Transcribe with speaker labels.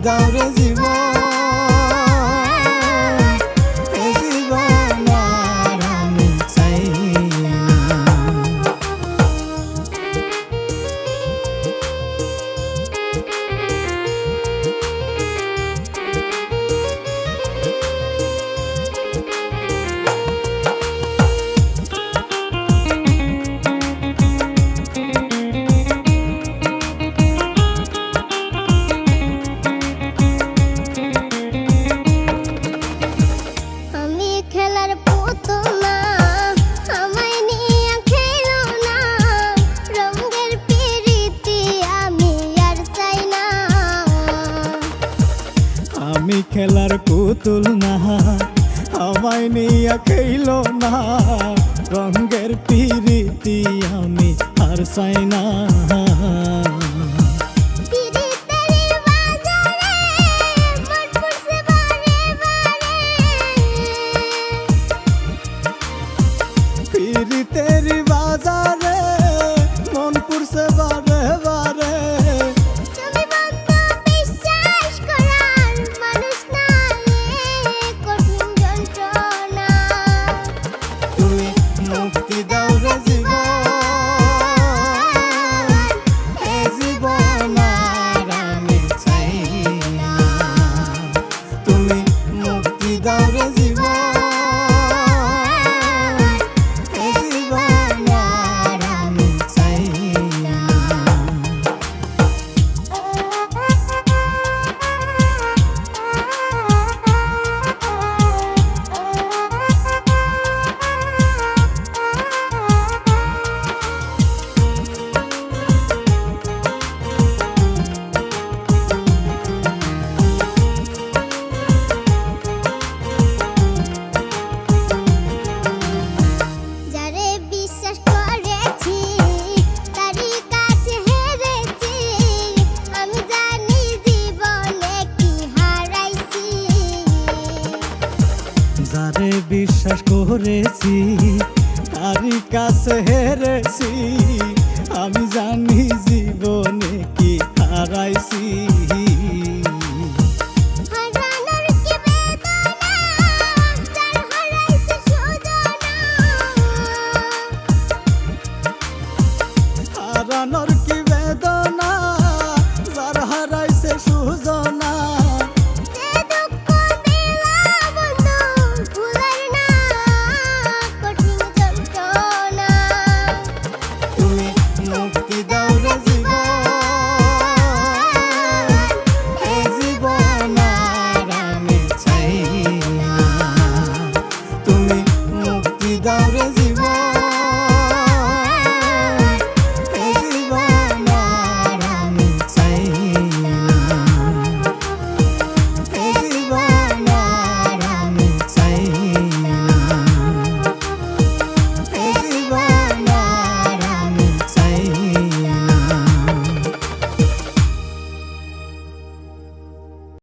Speaker 1: দাও রে জীবন, এ জীবন আর আমি চাই না। আমি খেলার পুতুল না, আমায় নিয়ে খেলো না, রঙের পিরিতি আমি আর চাই না। পিরিতের বাজারে মন পুরছে বারে বারে, মুক্তি দাও রে জীবন, এ জীবন আর আমি চাই না। তুমি মুক্তি দাও রে জীবন, এ জীবন আর আমি চাই না। যারে বিশ্বাস করেছি তারই কাছে হেরেছি, আমি জানি জীবনে কি হারাইছি।